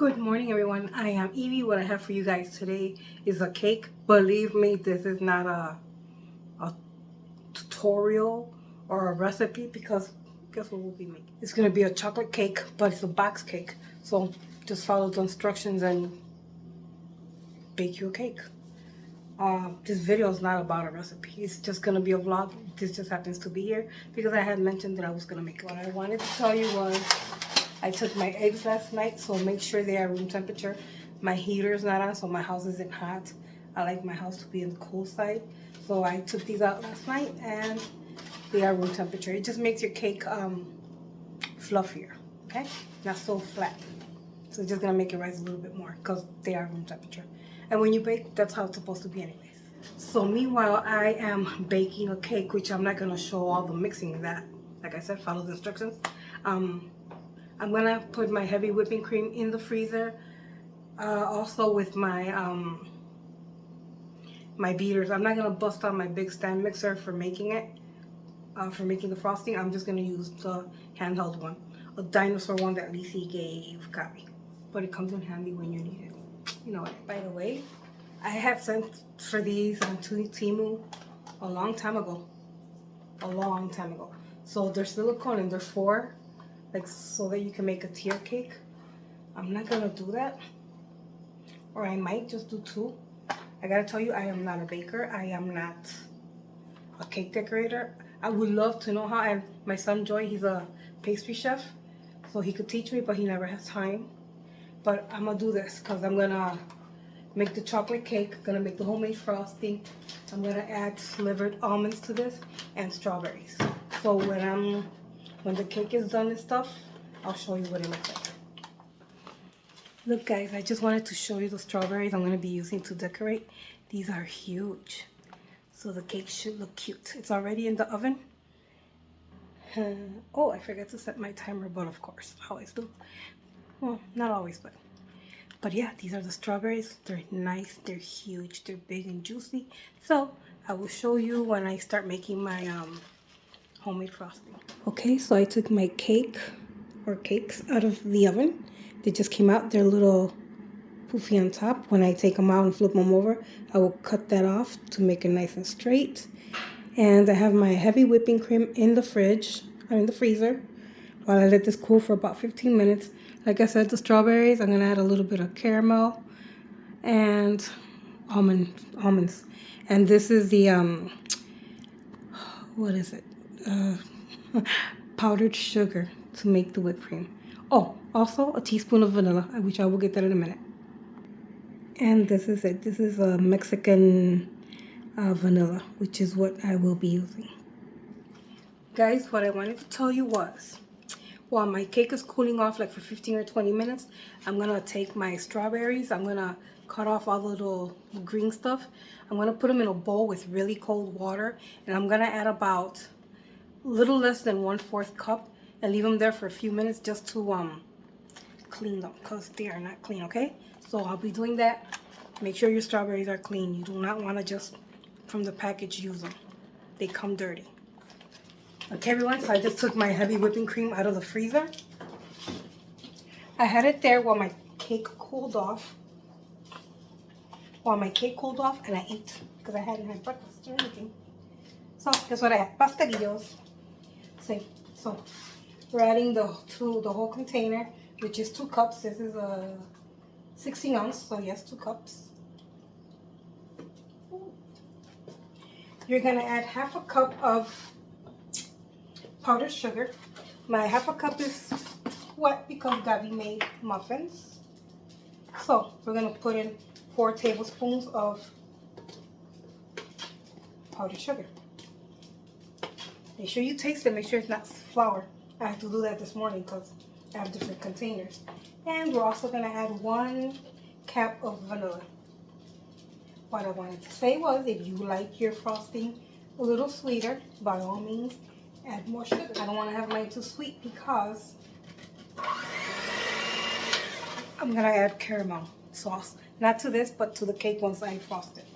Good morning, everyone. I am Evie. What I have for you guys today is a cake. Believe me, this is not a tutorial or a recipe because guess what we'll be making? It's going to be a chocolate cake, but it's a box cake. So just follow the instructions and bake you a cake. This video is not about a recipe. It's just going to be a vlog. This just happens to be here because I had mentioned that I was going to make it. What I wanted to tell you was I took my eggs last night, so make sure they are room temperature. My heater is not on, so my house isn't hot. I like my house to be in the cool side. So I took these out last night and they are room temperature. It just makes your cake fluffier, okay? Not so flat. So it's just gonna make it rise a little bit more because they are room temperature. And when you bake, that's how it's supposed to be anyways. So meanwhile, I am baking a cake, which I'm not gonna show all the mixing of that. Like I said, follow the instructions. I'm gonna put my heavy whipping cream in the freezer, also with my my beaters. I'm not gonna bust out my big stand mixer for making it, for making the frosting. I'm just gonna use the handheld one, a dinosaur one that Lisi got me. But it comes in handy when you need it. You know what? By the way, I had sent for these on Temu a long time ago. So they're silicone and they're 4. Like so that you can make a tier cake. I'm not gonna do that, or I might just do 2. I gotta tell you, I am not a baker. I am not a cake decorator. I would love to know how, and my son Joy, he's a pastry chef, so he could teach me, but he never has time. But I'm gonna do this because I'm gonna make the chocolate cake, gonna make the homemade frosting. I'm gonna add slivered almonds to this and strawberries. So when the cake is done and stuff, I'll show you what it looks like. Look guys, I just wanted to show you the strawberries I'm going to be using to decorate. These are huge. So the cake should look cute. It's already in the oven. Oh, I forgot to set my timer, but of course, I always do. Well, not always, but yeah, these are the strawberries. They're nice, they're huge, they're big and juicy. So I will show you when I start making my homemade frosting. Okay, so I took my cake or cakes out of the oven. They just came out. They're a little poofy on top. When I take them out and flip them over, I will cut that off to make it nice and straight. And I have my heavy whipping cream in the freezer, while I let this cool for about 15 minutes. Like I said, the strawberries, I'm gonna add a little bit of caramel and almonds. And this is the what is it? Powdered sugar to make the whipped cream. Oh, also a teaspoon of vanilla, which I will get that in a minute. And this is it. This is a Mexican vanilla, which is what I will be using. Guys, what I wanted to tell you was, while my cake is cooling off like for 15 or 20 minutes, I'm gonna take my strawberries. I'm gonna cut off all the little green stuff. I'm gonna put them in a bowl with really cold water, and I'm gonna add about little less than 1/4 cup and leave them there for a few minutes just to clean them because they are not clean. Okay, so I'll be doing that. Make sure your strawberries are clean. You do not want to just from the package use them. They come dirty. Okay everyone, so I just took my heavy whipping cream out of the freezer. I had it there while my cake cooled off. And I ate because I hadn't had breakfast or anything. So guess what I had? Pastelillos. So we're adding the whole container, which is 2 cups. This is a 16 ounce, so yes, 2 cups. You're gonna add 1/2 cup of powdered sugar. My 1/2 cup is wet because Gabby made muffins. So we're gonna put in 4 tablespoons of powdered sugar. Make sure you taste it. Make sure it's not flour. I have to do that this morning because I have different containers. And we're also going to add 1 cap of vanilla. What I wanted to say was, if you like your frosting a little sweeter, by all means, add more sugar. I don't want to have mine too sweet because I'm going to add caramel sauce. Not to this, but to the cake once I frost it.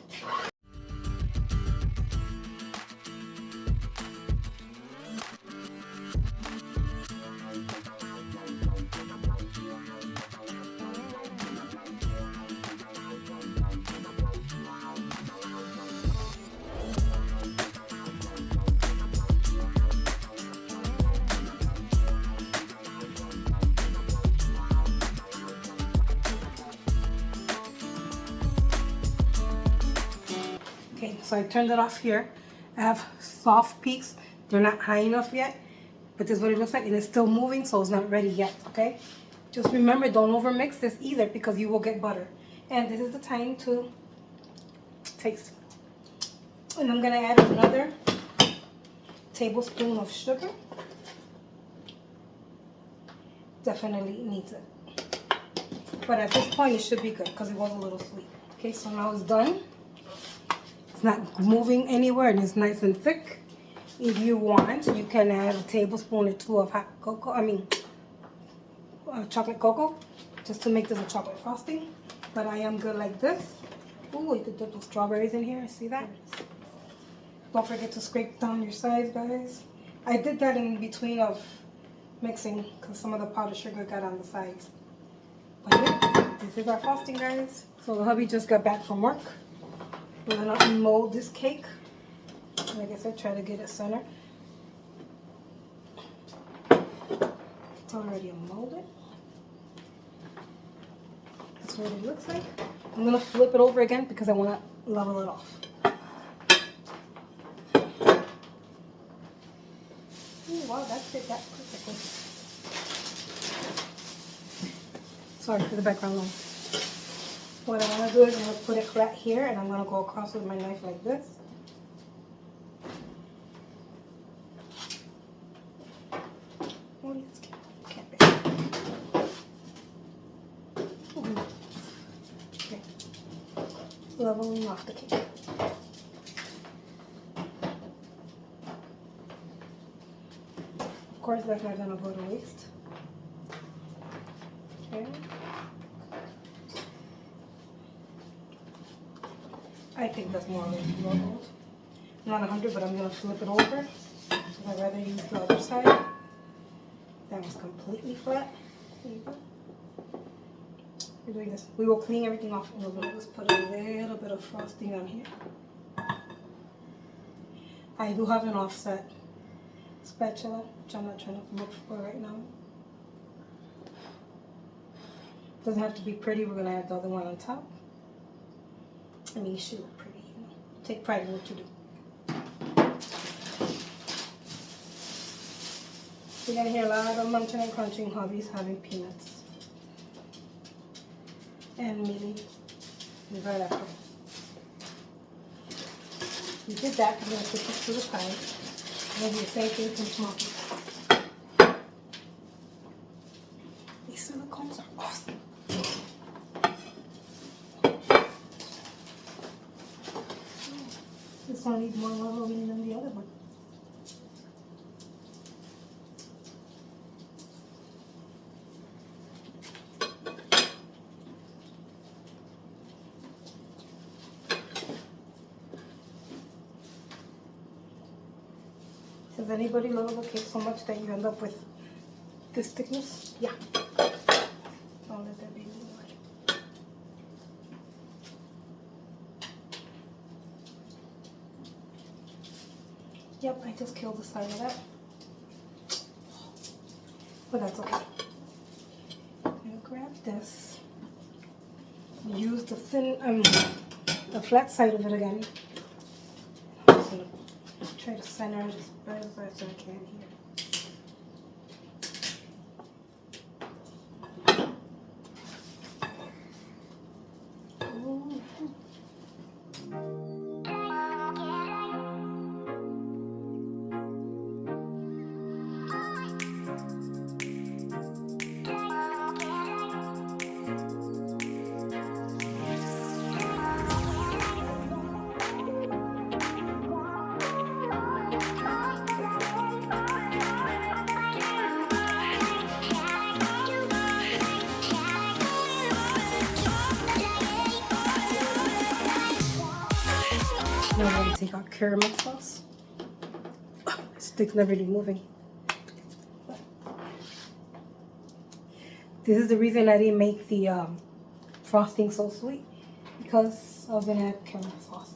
So I turned it off here. I have soft peaks. They're not high enough yet, but this is what it looks like, and it's still moving, so it's not ready yet, okay? Just remember, don't overmix this either because you will get butter. And this is the time to taste. And I'm gonna add another tablespoon of sugar. Definitely needs it. But at this point, it should be good because it was a little sweet. Okay, so now it's done. It's not moving anywhere and it's nice and thick. If you want, you can add a tablespoon or two of hot cocoa, chocolate cocoa, just to make this a chocolate frosting. But I am good like this. Ooh, you could dip those strawberries in here, see that? Don't forget to scrape down your sides, guys. I did that in between of mixing because some of the powdered sugar got on the sides. But yeah, this is our frosting, guys. So the hubby just got back from work. We're gonna mold this cake. Like I said, try to get it centered. It's already molded. That's what it looks like. I'm gonna flip it over again because I wanna level it off. Ooh, wow, that fit that perfectly. Sorry for the background noise. What I want to do is I'm going to put it flat here and I'm going to go across with my knife like this. Oh, let's can't be. Okay. Leveling off the cake. Of course, that's not going to go to waste. Okay. I think that's more leveled. Not 100, but I'm going to flip it over. So I'd rather use the other side. That was completely flat. There you go. We're doing this. We will clean everything off in a little bit. Let's put a little bit of frosting on here. I do have an offset spatula, which I'm not trying to look for right now. Doesn't have to be pretty. We're going to add the other one on top. I mean, you should look pretty, you know. Take pride in what you do. You're going to hear a lot of munching and crunching hobbies having peanuts. And Millie is right after. You did that. I'm going to put this to the side. I'm going to do the same thing from smoking. These silicones are awesome. This one needs more leveling than the other one. Does anybody level the cake so much that you end up with this thickness? Yeah. Don't let that be too much. Yep, I just killed the side of that. But that's okay. I'm gonna grab this. Use the thin, the flat side of it again. I'm just gonna try to center it as best as I can here. Ooh. Now we're going to take our caramel sauce. The stick's never really moving. This is the reason I didn't make the frosting so sweet, because I was going to add caramel sauce.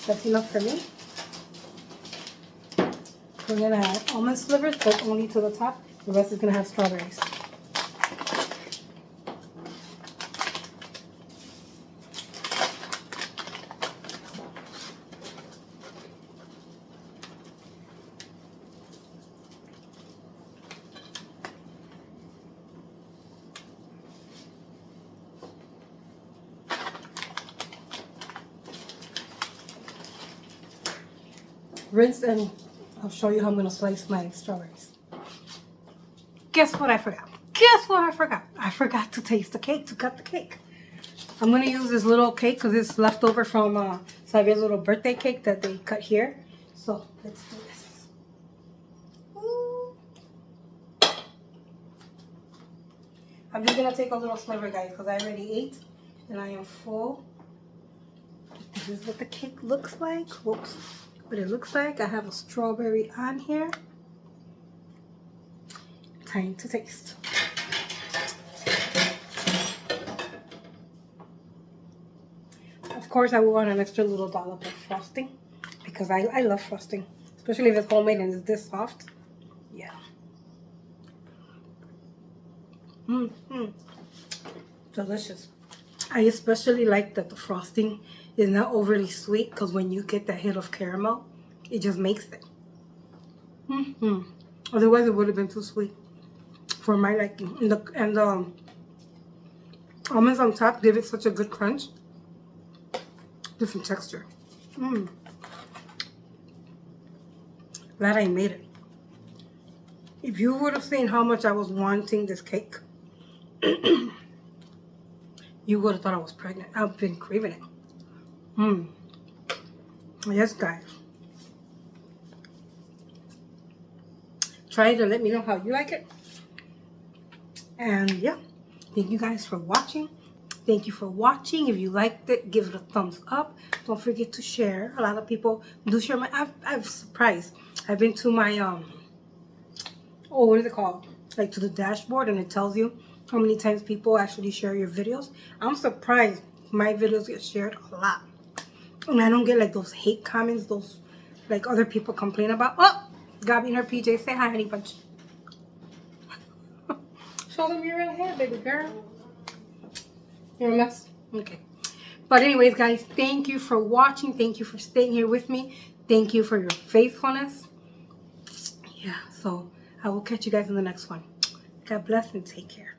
That's enough for me. We're gonna add almond slivers, but only to the top. The rest is gonna have strawberries. Rinse, and I'll show you how I'm gonna slice my strawberries. Guess what I forgot? Guess what I forgot? I forgot to taste the cake, to cut the cake. I'm gonna use this little cake because it's left over from Xavier's little birthday cake that they cut here. So let's do this. Ooh. I'm just gonna take a little sliver, guys, because I already ate and I am full. This is what the cake looks like. Whoops. What it looks like. I have a strawberry on here. Time to taste. Of course, I will want an extra little dollop of frosting because I love frosting, especially if it's homemade and it's this soft. Yeah. Delicious. I especially like that the frosting is not overly sweet because when you get that hit of caramel, it just makes it. Otherwise, it would have been too sweet for my liking. And the almonds on top give it such a good crunch. Different texture. Glad I made it. If you would have seen how much I was wanting this cake, you would have thought I was pregnant. I've been craving it. Yes, guys. Try it and let me know how you like it. And yeah, thank you guys for watching. Thank you for watching. If you liked it, give it a thumbs up. Don't forget to share. A lot of people do share my. I'm surprised. I've been to my what is it called? Like to the dashboard, and it tells you how many times people actually share your videos. I'm surprised my videos get shared a lot. And I don't get like those hate comments, those like other people complain about. Oh, Gabby and her PJ, say hi, honey bunch. Show them your real hair, baby girl. You're a mess. Okay. But anyways, guys, thank you for watching. Thank you for staying here with me. Thank you for your faithfulness. Yeah, so I will catch you guys in the next one. God bless and take care.